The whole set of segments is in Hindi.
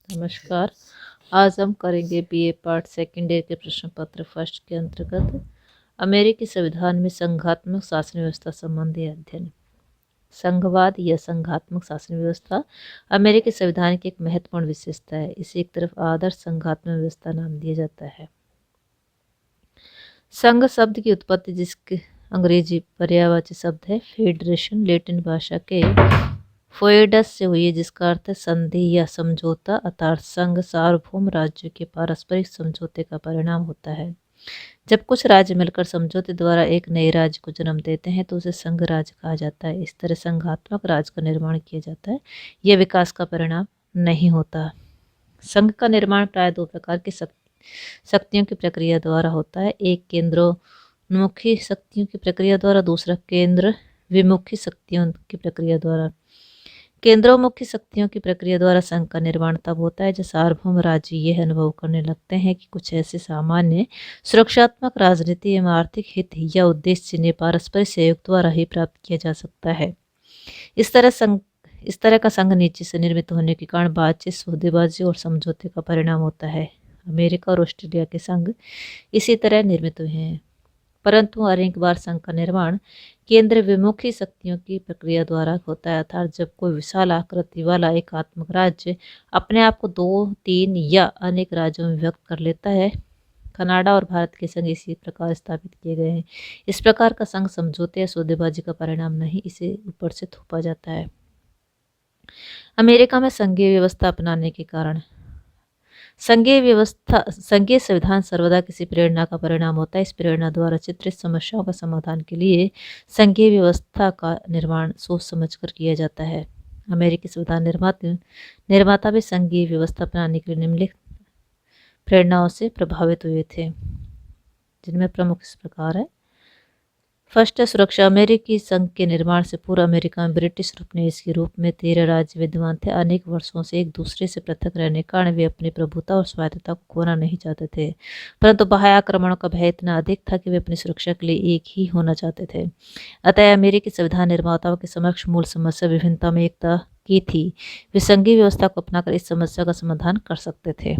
नमस्कार। आज हम करेंगे बीए पार्ट सेकेंड ईयर के प्रश्न पत्र फर्स्ट के अंतर्गत अमेरिकी संविधान में संघात्मक शासन व्यवस्था संबंधी अध्ययन। संघवाद या संघात्मक शासन व्यवस्था अमेरिकी संविधान की एक महत्वपूर्ण विशेषता है। इसे एक तरफ आदर्श संघात्मक व्यवस्था नाम दिया जाता है। संघ शब्द की उत्पत्ति जिसके अंग्रेजी पर्यायवाची शब्द है फेडरेशन, लैटिन भाषा के फोएडस से हुई है, जिसका अर्थ है संधि या समझौता, अर्थात संघ सार्वभौम राज्यों के पारस्परिक समझौते का परिणाम होता है। जब कुछ राज्य मिलकर समझौते द्वारा एक नए राज्य को जन्म देते हैं तो उसे संघ राज्य कहा जाता है। इस तरह संघात्मक राज्य का निर्माण किया जाता है। यह विकास का परिणाम नहीं होता। संघ का निर्माण प्राय दो प्रकार की शक्तियों की प्रक्रिया द्वारा होता है। एक केंद्रोन्मुखी शक्तियों की प्रक्रिया द्वारा, दूसरा केंद्र विमुखी शक्तियों की प्रक्रिया द्वारा। केंद्रोन्मुखी शक्तियों की प्रक्रिया द्वारा संघ का निर्माण तब होता है जब सार्वभौम राज्य यह अनुभव करने लगते हैं कि कुछ ऐसे सामान्य सुरक्षात्मक, राजनीतिक एवं आर्थिक हित या उद्देश्य जिन्हें पारस्परिक सहयोग द्वारा ही प्राप्त किया जा सकता है। इस तरह का संघ नीचे से निर्मित होने के कारण बातचीत, सौदेबाजी और समझौते का परिणाम होता है। अमेरिका और ऑस्ट्रेलिया के संघ इसी तरह निर्मित हुए हैं, परंतु अनेक बार संघ का निर्माण केंद्र विमुखी शक्तियों की प्रक्रिया द्वारा होता है, अर्थात जब कोई विशाल आकृति वाला एकात्मक राज्य अपने आप को 2, 3 या अनेक राज्यों में व्यक्त कर लेता है। कनाडा और भारत के संघ इसी प्रकार स्थापित किए गए हैं। इस प्रकार का संघ समझौते या सौदेबाजी का परिणाम नहीं, इसे ऊपर से थोपा जाता है। अमेरिका में संघीय व्यवस्था अपनाने के कारण संघीय संविधान सर्वदा किसी प्रेरणा का परिणाम होता है। इस प्रेरणा द्वारा चित्रित समस्याओं का समाधान के लिए संघीय व्यवस्था का निर्माण सोच समझकर किया जाता है। अमेरिकी संविधान निर्माता भी संघीय व्यवस्था अपनाने के लिए निम्नलिखित प्रेरणाओं से प्रभावित हुए थे, जिनमें प्रमुख इस प्रकार है। फर्स्ट है सुरक्षा। अमेरिकी संघ के निर्माण से पूर्व अमेरिका में ब्रिटिश उपनिवेश के रूप में 13 राज्य विद्यमान थे। अनेक वर्षों से एक दूसरे से पृथक रहने के कारण वे अपनी प्रभुता और स्वायत्तता को खोना नहीं चाहते थे, परंतु बाह्य आक्रमणों का भय इतना अधिक था कि वे अपनी सुरक्षा के लिए एक ही होना चाहते थे। अतः अमेरिकी संविधान निर्माताओं के समक्ष मूल समस्या विभिन्नता में एकता की थी। वे संघीय व्यवस्था को अपनाकर इस समस्या का समाधान कर सकते थे।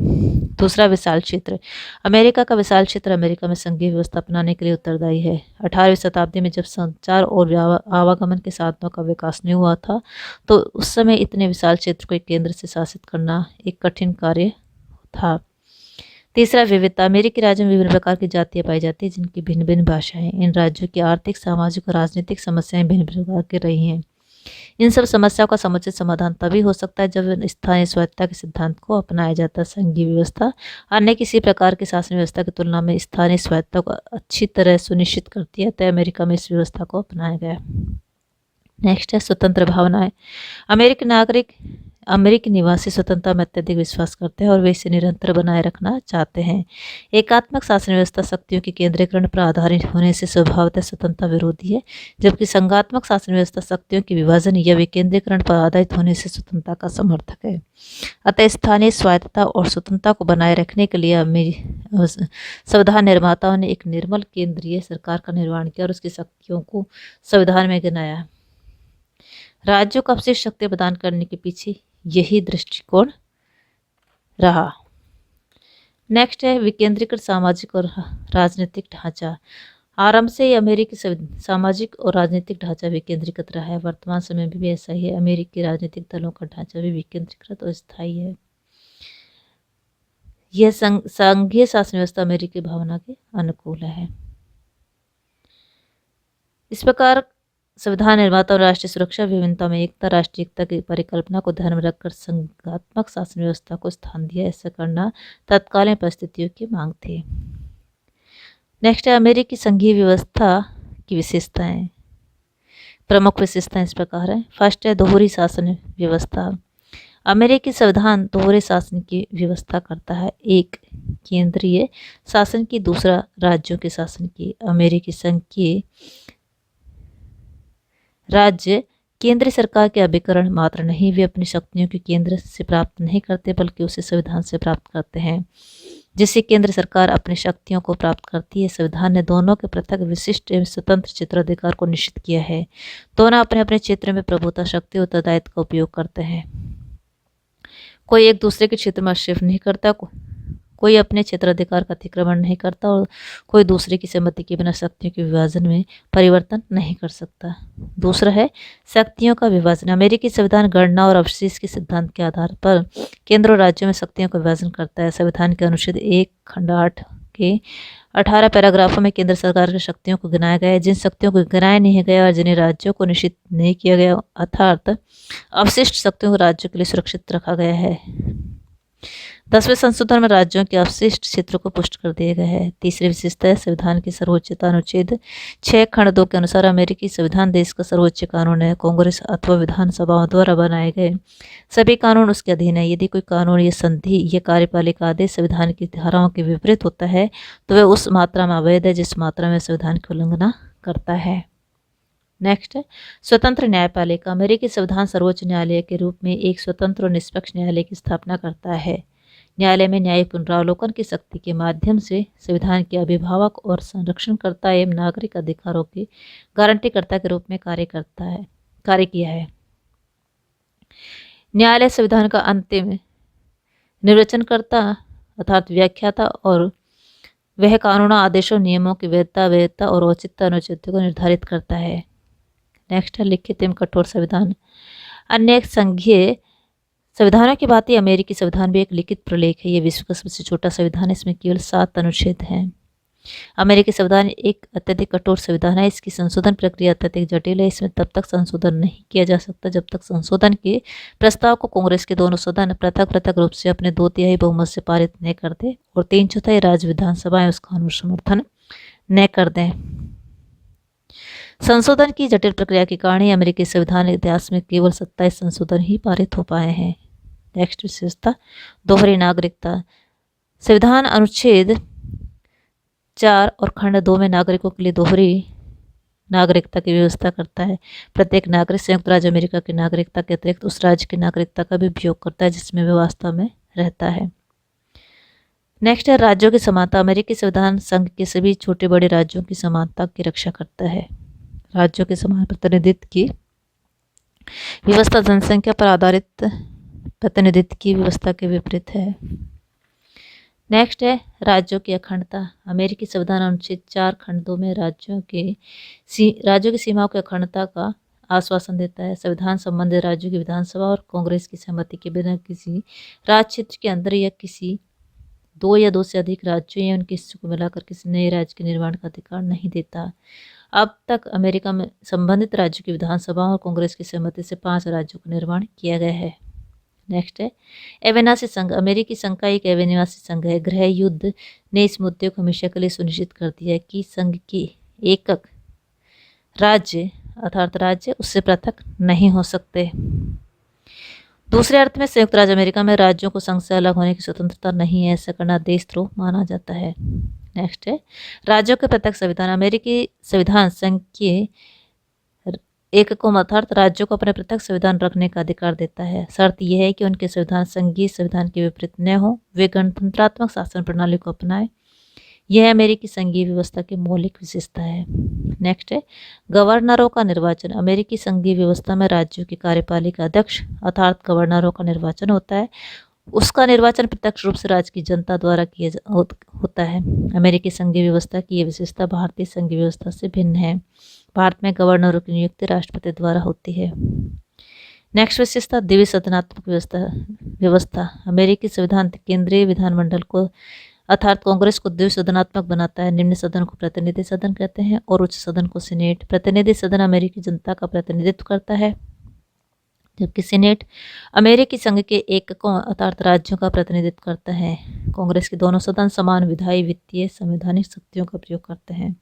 दूसरा, विशाल क्षेत्र। अमेरिका का विशाल क्षेत्र अमेरिका में संघीय व्यवस्था अपनाने के लिए उत्तरदायी है। 18वीं शताब्दी में जब संचार और आवागमन के साधनों का विकास नहीं हुआ था, तो उस समय इतने विशाल क्षेत्र को एक केंद्र से शासित करना एक कठिन कार्य था। तीसरा, विविधता। अमेरिकी राज्यों में विभिन्न प्रकार की जातियां पाई जाती हैं, जिनकी भिन्न भिन्न भाषाएं। इन राज्यों की आर्थिक, सामाजिक और राजनीतिक समस्याएं भिन्न प्रकार की रही हैं। इन सब समस्याओं का समुचित समाधान तभी हो सकता है जब स्थानीय स्वायत्तता के सिद्धांत को अपनाया जाता है। संघीय व्यवस्था अन्य किसी प्रकार की शासन व्यवस्था की तुलना में स्थानीय स्वायत्तता को अच्छी तरह सुनिश्चित करती है, अतः अमेरिका में इस व्यवस्था को अपनाया गया। नेक्स्ट है स्वतंत्र भावनाएं। अमेरिकी निवासी स्वतंत्रता में अत्यधिक विश्वास करते हैं और वे इसे निरंतर बनाए रखना चाहते हैं। एकात्मक शासन व्यवस्था शक्तियों के केंद्रीकरण पर आधारित होने से स्वभावतः स्वतंत्रता विरोधी है, जबकि संघात्मक शासन व्यवस्था शक्तियों के विभाजन या विकेंद्रीकरण पर आधारित होने से स्वतंत्रता का समर्थक है। अतः स्थानीय स्वायत्तता और स्वतंत्रता को बनाए रखने के लिए संविधान निर्माताओं ने एक निर्मल केंद्रीय सरकार का निर्माण किया और उसकी शक्तियों को संविधान में गिनाया। राज्यों को अपशिष्ट शक्ति प्रदान करने के पीछे यही दृष्टिकोण रहा। नेक्स्ट है विकेंद्रीकृत सामाजिक और राजनीतिक ढांचा। आरंभ से ही अमेरिकी सामाजिक और राजनीतिक ढांचा विकेंद्रीकृत रहा है। वर्तमान समय में भी ऐसा ही है। अमेरिकी राजनीतिक दलों का ढांचा भी विकेंद्रीकृत और स्थायी है। यह संघीय शासन व्यवस्था अमेरिकी भावना के अनुकूल है। इस प्रकार संविधान निर्माता और राष्ट्रीय सुरक्षा, विभिन्नता में एकता, राष्ट्रीय एकता की परिकल्पना को ध्यान में रखकर संघात्मक शासन व्यवस्था को स्थान दिया। ऐसा करना तत्कालीन परिस्थितियों की मांग थी। नेक्स्ट है अमेरिकी संघीय व्यवस्था की विशेषताएं। प्रमुख विशेषताएं इस प्रकार है। फर्स्ट है दोहरी शासन व्यवस्था। अमेरिकी संविधान दोहरे शासन की व्यवस्था करता है, एक केंद्रीय शासन की, दूसरा राज्यों के शासन की। अमेरिकी संघ के राज्य केंद्रीय सरकार के अभिकरण मात्र नहीं, वे अपनी शक्तियों के केंद्र से प्राप्त नहीं करते बल्कि उसे संविधान से प्राप्त करते हैं, जिससे केंद्र सरकार अपनी शक्तियों को प्राप्त करती है। संविधान ने दोनों के पृथक, विशिष्ट एवं स्वतंत्र क्षेत्राधिकार को निश्चित किया है। दोनों अपने अपने क्षेत्र में प्रभुता, शक्ति और उत्तरदायित्व का उपयोग करते हैं। कोई एक दूसरे के क्षेत्र में हस्तक्षेप नहीं करता, कोई अपने क्षेत्राधिकार का अतिक्रमण नहीं करता और कोई दूसरे की सहमति के बिना शक्तियों के विभाजन में परिवर्तन नहीं कर सकता। दूसरा है शक्तियों का विभाजन। अमेरिकी संविधान गणना और अवशेष के सिद्धांत के आधार पर केंद्र और राज्यों में शक्तियों का विभाजन करता है। संविधान के अनुच्छेद 1 खंड 8 के 18 पैराग्राफों में केंद्र सरकार की शक्तियों को गिनाया गया है। जिन शक्तियों को गिनाया नहीं गया और जिन्हें राज्यों को निश्चित नहीं किया गया अर्थात अवशिष्ट शक्तियों को राज्यों के लिए सुरक्षित रखा गया है। 10वें संशोधन में राज्यों के अवशिष्ट क्षेत्रों को पुष्ट कर दिया गया है। तीसरी विशेषता है संविधान की सर्वोच्चता। अनुच्छेद 6 खंड 2 के अनुसार अमेरिकी संविधान देश का सर्वोच्च कानून है। कांग्रेस अथवा विधानसभाओं द्वारा बनाए गए सभी कानून उसके अधीन है। यदि कोई कानून या संधि या कार्यपालिका आदेश संविधान की धाराओं के विपरीत होता है तो वह उस मात्रा में अवैध है जिस मात्रा में संविधान की उल्लंघना करता है। नेक्स्ट है स्वतंत्र न्यायपालिका। अमेरिकी संविधान सर्वोच्च न्यायालय के रूप में एक स्वतंत्र और निष्पक्ष न्यायालय की स्थापना करता है। न्यायालय में न्यायिक पुनरावलोकन की शक्ति के माध्यम से संविधान के अभिभावक और संरक्षणकर्ता एवं नागरिक अधिकारों की गारंटीकर्ता के रूप में कार्य किया है। न्यायालय संविधान का अंतिम निर्वचनकर्ता अर्थात व्याख्याता और वह कानूनों आदेशों नियमों की वैधता और औचित्य अनुचित्य को निर्धारित करता है। नेक्स्ट है लिखित एवं कठोर संविधान। अन्य संघीय संविधानों की भांति अमेरिकी संविधान भी एक लिखित प्रलेख है। यह विश्व का सबसे छोटा संविधान है। इसमें केवल 7 अनुच्छेद हैं। अमेरिकी संविधान एक अत्यधिक कठोर संविधान है। इसकी संशोधन प्रक्रिया अत्यधिक जटिल है। इसमें तब तक संशोधन नहीं किया जा सकता जब तक संशोधन के प्रस्ताव को कांग्रेस के दोनों सदन पृथक पृथक रूप से अपने 2/3 बहुमत से पारित न कर दे और 3/4 राज्य विधानसभाएं उस कानून समर्थन न कर दें। संशोधन की जटिल प्रक्रिया के कारण ही अमेरिकी संविधान इतिहास में केवल 27 संशोधन ही पारित हो पाए हैं। नेक्स्ट विशेषता दोहरी नागरिकता। संविधान अनुच्छेद 4 और खंड 2 में नागरिकों के लिए दोहरी नागरिकता की व्यवस्था करता है। प्रत्येक नागरिक संयुक्त राज्य अमेरिका की नागरिकता के अतिरिक्त उस राज्य की नागरिकता का भी उपयोग करता है जिसमें वह वास्तव में रहता है। नेक्स्ट है राज्यों की समानता। अमेरिकी संविधान संघ के सभी छोटे बड़े राज्यों की समानता की रक्षा करता है। राज्यों के समान प्रतिनिधित्व की व्यवस्था जनसंख्या पर आधारित प्रतिनिधित्व की व्यवस्था के विपरीत है। नेक्स्ट है राज्यों की अखंडता। अमेरिकी संविधान अनुच्छेद 4 खंड 2 में राज्यों की सीमाओं की अखंडता का आश्वासन देता है। संविधान संबंधित राज्यों की विधानसभा और कांग्रेस की सहमति के बिना किसी राज्य क्षेत्र के अंदर या किसी 2 या 2 से अधिक राज्यों या उनके हिस्सों को मिलाकर किसी नए राज्य के निर्माण का अधिकार नहीं देता। अब तक अमेरिका में संबंधित राज्यों की विधानसभा और कांग्रेस की सहमति से 5 राज्यों का निर्माण किया गया है। नेक्स्ट है अविनाशी संघ। अमेरिकी संघ का एक अविनाशी संघ है। गृह युद्ध ने इस मुद्दे को हमेशा के लिए सुनिश्चित कर दिया है कि संघ के एकक राज्य अर्थात राज्य उससे पृथक नहीं हो सकते। दूसरे अर्थ में संयुक्त राज्य अमेरिका में राज्यों को संघ से अलग होने की स्वतंत्रता नहीं है। ऐसा करना देशद्रोह माना जाता है। नेक्स्ट है राज्यों के पृथक संविधान। अमेरिकी संविधान संघ के एककों अर्थात राज्यों को अपने पृथक संविधान रखने का अधिकार देता है। शर्त यह है कि उनके संविधान संघीय संविधान के विपरीत न हो, वे गणतंत्रात्मक शासन प्रणाली को अपनाएं। यह अमेरिकी संघीय व्यवस्था की मौलिक विशेषता है। नेक्स्ट है गवर्नरों का निर्वाचन। अमेरिकी संघीय व्यवस्था में राज्यों की कार्यपालिका अध्यक्ष अर्थात गवर्नरों का निर्वाचन होता है। उसका निर्वाचन प्रत्यक्ष रूप से राज्य की जनता द्वारा होता है। अमेरिकी संघीय व्यवस्था की यह विशेषता भारतीय संघीय व्यवस्था से भिन्न है। भारत में गवर्नरों की नियुक्ति राष्ट्रपति द्वारा होती है। नेक्स्ट विशेषता द्विसदनात्मक व्यवस्था। अमेरिकी संविधान केंद्रीय विधानमंडल को अर्थात कांग्रेस को द्विसदनात्मक बनाता है। निम्न सदन को प्रतिनिधि सदन कहते हैं और उच्च सदन को सीनेट। प्रतिनिधि सदन अमेरिकी जनता का प्रतिनिधित्व करता है जबकि सीनेट अमेरिकी संघ के एककों अर्थात राज्यों का प्रतिनिधित्व करता है। कांग्रेस के दोनों सदन समान विधायी वित्तीय संवैधानिक शक्तियों का प्रयोग करते हैं।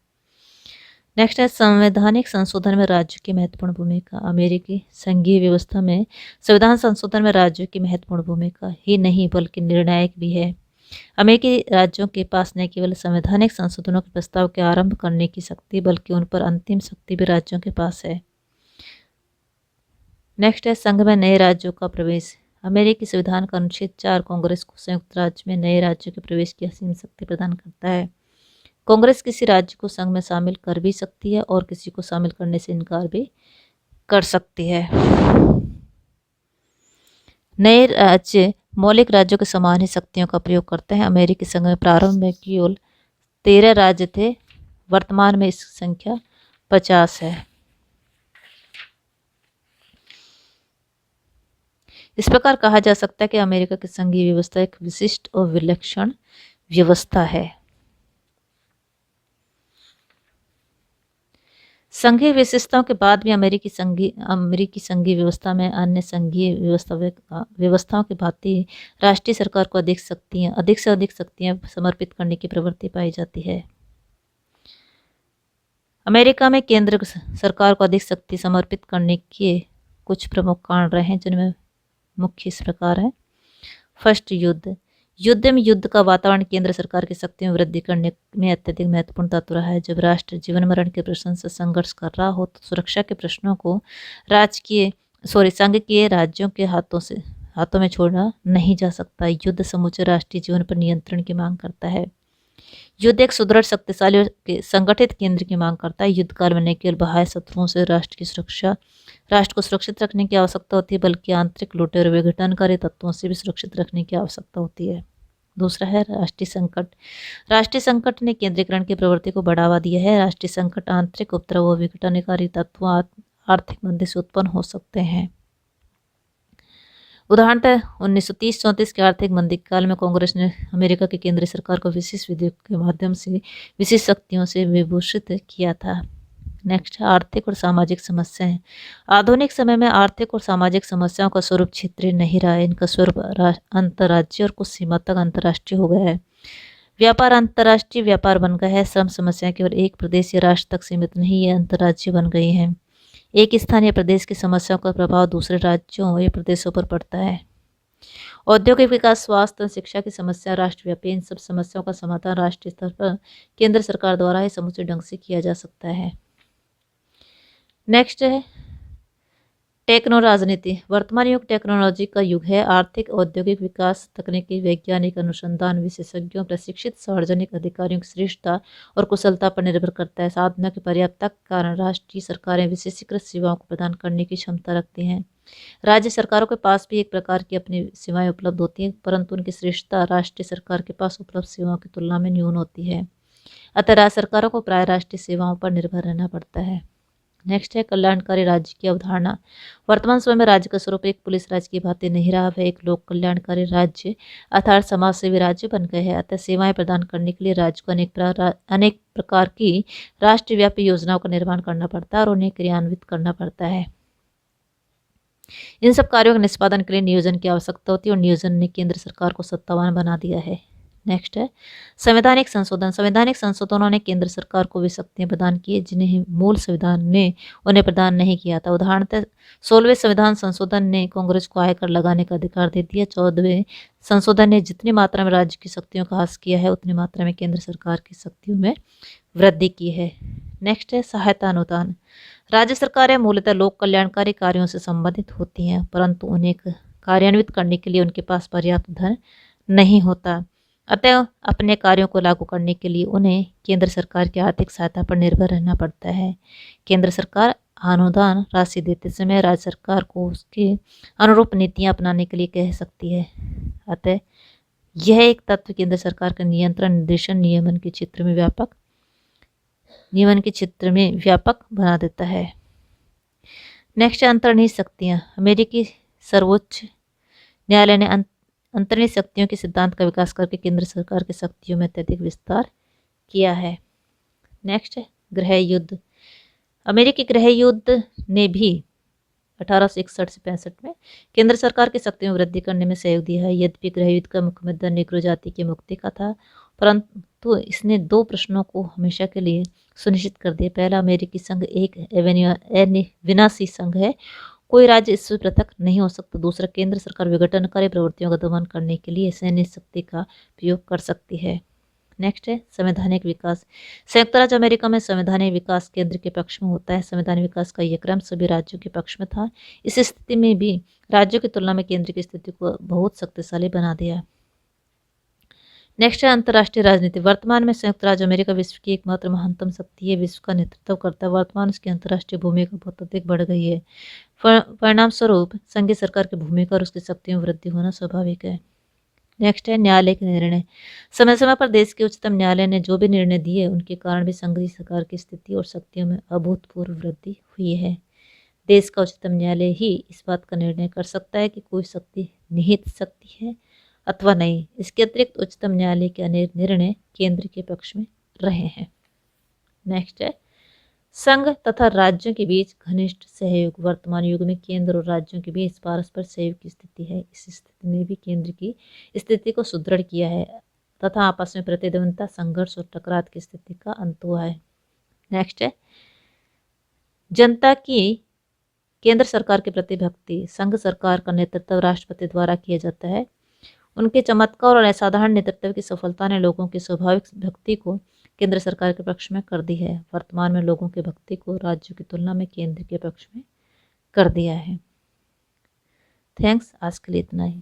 नेक्स्ट है संवैधानिक संशोधन में राज्यों की महत्वपूर्ण भूमिका। अमेरिकी संघीय व्यवस्था में संविधान संशोधन में राज्यों की महत्वपूर्ण भूमिका ही नहीं बल्कि निर्णायक भी है। अमेरिकी राज्यों के पास न केवल संवैधानिक संशोधनों के प्रस्ताव के आरंभ करने की शक्ति बल्कि उन पर अंतिम शक्ति भी राज्यों के पास है। नेक्स्ट है संघ में नए राज्यों का प्रवेश। अमेरिकी संविधान का अनुच्छेद 4 कांग्रेस को संयुक्त राज्य में नए राज्यों के प्रवेश की असीम शक्ति प्रदान करता है। कांग्रेस किसी राज्य को संघ में शामिल कर भी सकती है और किसी को शामिल करने से इनकार भी कर सकती है। नए राज्य मौलिक राज्यों के समान ही शक्तियों का प्रयोग करते हैं। अमेरिकी संघ में प्रारंभ में केवल 13 राज्य थे, वर्तमान में इसकी संख्या 50 है। इस प्रकार कहा जा सकता है कि अमेरिका की संघीय व्यवस्था एक विशिष्ट और विलक्षण व्यवस्था है। संघीय विशेषताओं के बाद भी अमेरिकी संघीय व्यवस्था में अन्य संघीय व्यवस्थाओं की भांति राष्ट्रीय सरकार को अधिक से अधिक शक्तियां समर्पित करने की प्रवृत्ति पाई जाती है। अमेरिका में केंद्र सरकार को अधिक शक्ति समर्पित करने के कुछ प्रमुख कारण रहे हैं, जिनमें मुख्य इस प्रकार है। फर्स्ट, युद्ध में युद्ध का वातावरण केंद्र सरकार की शक्ति में वृद्धि करने में अत्यधिक महत्वपूर्ण तत्व रहा है। जब राष्ट्र जीवन मरण के प्रश्न से संघर्ष कर रहा हो तो सुरक्षा के प्रश्नों को संघ के राज्यों के हाथों में छोड़ना नहीं जा सकता। युद्ध समूचे राष्ट्रीय जीवन पर नियंत्रण की मांग करता है। युद्ध एक सुदृढ़, शक्तिशाली और संगठित केंद्र की मांग करता है। युद्ध काल में न केवल बाह्य शत्रुओं से राष्ट्र को सुरक्षित रखने की आवश्यकता होती है, बल्कि आंतरिक लुटेरों व विघटनकारी तत्वों से भी सुरक्षित रखने की आवश्यकता होती है। दूसरा है राष्ट्रीय संकट। राष्ट्रीय संकट ने केंद्रीकरण की प्रवृत्ति को बढ़ावा दिया है। राष्ट्रीय संकट आंतरिक उपद्रव व विघटनकारी तत्वों, आर्थिक मंदी से उत्पन्न हो सकते हैं। उदाहरणतः 1930-34 के आर्थिक मंदी काल में कांग्रेस ने अमेरिका की केंद्रीय सरकार को विशेष विधेयक के माध्यम से विशेष शक्तियों से विभूषित किया था। नेक्स्ट है आर्थिक और सामाजिक समस्याएं। आधुनिक समय में आर्थिक और सामाजिक समस्याओं का स्वरूप क्षेत्रीय नहीं रहा है, इनका स्वरूप अंतर्राज्यीय और कुछ सीमा तक अंतर्राष्ट्रीय हो गया है। व्यापार अंतर्राष्ट्रीय व्यापार बन गया है। श्रम समस्याएं केवल एक प्रदेश या राष्ट्र तक सीमित नहीं, ये अंतर्राज्यीय बन गई हैं। एक स्थानीय प्रदेश की समस्याओं का प्रभाव दूसरे राज्यों या प्रदेशों पर पड़ता है। औद्योगिक विकास, स्वास्थ्य और शिक्षा की समस्या राष्ट्रव्यापी। इन सब समस्याओं का समाधान राष्ट्रीय स्तर पर केंद्र सरकार द्वारा ही समुचित ढंग से किया जा सकता है। नेक्स्ट है टेक्नो राजनीति। वर्तमान युग टेक्नोलॉजी का युग है। आर्थिक औद्योगिक विकास, तकनीकी वैज्ञानिक अनुसंधान, विशेषज्ञों, प्रशिक्षित सार्वजनिक अधिकारियों की श्रेष्ठता और कुशलता पर निर्भर करता है। साधनों की पर्याप्तता के कारण राष्ट्रीय सरकारें विशेषीकृत सेवाओं को प्रदान करने की क्षमता रखती हैं। राज्य सरकारों के पास भी एक प्रकार की अपनी सेवाएं उपलब्ध होती हैं, परंतु उनकी श्रेष्ठता राष्ट्रीय सरकार के पास उपलब्ध सेवाओं की तुलना में न्यून होती है। अतः राज्य सरकारों को प्राय राष्ट्रीय सेवाओं पर निर्भर रहना पड़ता है। नेक्स्ट है कल्याणकारी राज्य की अवधारणा। वर्तमान समय में राज्य का स्वरूप एक पुलिस राज्य की भांति नहीं रहा, वह एक लोक कल्याणकारी राज्य अर्थात समाज सेवी राज्य बन गए हैं। अतः सेवाएं प्रदान करने के लिए राज्य को अनेक प्रकार की राष्ट्रव्यापी योजनाओं का निर्माण करना पड़ता है और उन्हें क्रियान्वित करना पड़ता है। इन सब कार्यों के निष्पादन के लिए नियोजन की आवश्यकता होती है और नियोजन ने केंद्र सरकार को सत्तावान बना दिया है। नेक्स्ट है संवैधानिक संशोधन। संवैधानिक संशोधनों ने केंद्र सरकार को वे शक्तियां प्रदान की जिन्हें मूल संविधान ने उन्हें प्रदान नहीं किया था। उदाहरणतः 16वें संविधान संशोधन ने कांग्रेस को आयकर लगाने का अधिकार दे दिया। 14वें संशोधन ने जितनी मात्रा में राज्य की शक्तियों का ह्रास किया है, उतनी मात्रा में केंद्र सरकार की शक्तियों में वृद्धि की है। नेक्स्ट है सहायता अनुदान। राज्य सरकारें मूलतः लोक कल्याणकारी कार्यों से संबंधित होती हैं, परंतु उन्हें कार्यान्वित करने के लिए उनके पास पर्याप्त धन नहीं होता। अतः अपने कार्यों को लागू करने के लिए उन्हें केंद्र सरकार की आर्थिक सहायता पर निर्भर रहना पड़ता है। केंद्र सरकार अनुदान राशि देते समय राज्य सरकार को उसके अनुरूप नीतियां अपनाने के लिए कह सकती है। अतः यह एक तत्व केंद्र सरकार का नियंत्रण, निर्देशन, नियमन के क्षेत्र में व्यापक बना देता है। नेक्स्ट अंतर्निहित शक्तियाँ। अमेरिकी सर्वोच्च न्यायालय ने अंतर्निहित शक्तियों के सिद्धांत का विकास करके केंद्र सरकार की शक्तियों में अत्यधिक विस्तार किया है। नेक्स्ट है गृह युद्ध। अमेरिकी गृह युद्ध ने भी 1861 से 65 में केंद्र सरकार की शक्तियों में वृद्धि करने में सहयोग दिया है। यद्यपि गृह युद्ध का मुख्य मुद्दा नेग्रो जाति की मुक्ति का था, परंतु इसने दो प्रश्नों को हमेशा के लिए सुनिश्चित कर दिया। पहला, अमेरिकी संघ एक विनाशी संघ है, कोई राज्य इससे पृथक नहीं हो सकता। दूसरा, केंद्र सरकार विघटनकारी प्रवृत्तियों का दमन करने के लिए सैन्य शक्ति का प्रयोग कर सकती है। नेक्स्ट है संवैधानिक विकास। संयुक्त राज्य अमेरिका में संवैधानिक विकास केंद्र के पक्ष में होता है। संवैधानिक विकास का यह क्रम सभी राज्यों के पक्ष में था। इस स्थिति में भी राज्यों की तुलना में केंद्र की स्थिति को बहुत शक्तिशाली बना दिया। नेक्स्ट है अंतर्राष्ट्रीय राजनीति। वर्तमान में संयुक्त राज्य अमेरिका विश्व की एकमात्र महानतम शक्ति है, विश्व का नेतृत्व करता है। वर्तमान उसकी अंतर्राष्ट्रीय भूमिका बहुत अधिक बढ़ गई है। परिणाम स्वरूप संघीय सरकार की भूमिका और उसकी शक्तियों में वृद्धि होना स्वाभाविक है। नेक्स्ट है न्यायालय के निर्णय। समय समय पर देश के उच्चतम न्यायालय ने जो भी निर्णय दिए उनके कारण भी संघीय सरकार की स्थिति और शक्तियों में अभूतपूर्व वृद्धि हुई है। देश का उच्चतम न्यायालय ही इस बात का निर्णय कर सकता है कि कोई शक्ति निहित शक्ति है अथवा नहीं। इसके अतिरिक्त उच्चतम न्यायालय के अनेक निर्णय केंद्र के पक्ष में रहे हैं। नेक्स्ट है संघ तथा राज्यों के बीच घनिष्ठ सहयोग। वर्तमान युग में केंद्र और राज्यों के बीच परस्पर सहयोग की स्थिति है। इस स्थिति ने भी केंद्र की स्थिति को सुदृढ़ किया है तथा आपस में प्रतिद्वंदता, संघर्ष और टकराव की स्थिति का अंत हुआ है। नेक्स्ट है जनता की केंद्र सरकार के प्रति भक्ति। संघ सरकार का नेतृत्व राष्ट्रपति द्वारा किया जाता है। उनके चमत्कार और असाधारण नेतृत्व की सफलता ने लोगों की स्वाभाविक भक्ति को केंद्र सरकार के पक्ष में कर दी है। वर्तमान में लोगों की भक्ति को राज्यों की तुलना में केंद्र के पक्ष में कर दिया है। थैंक्स, आज के लिए इतना ही।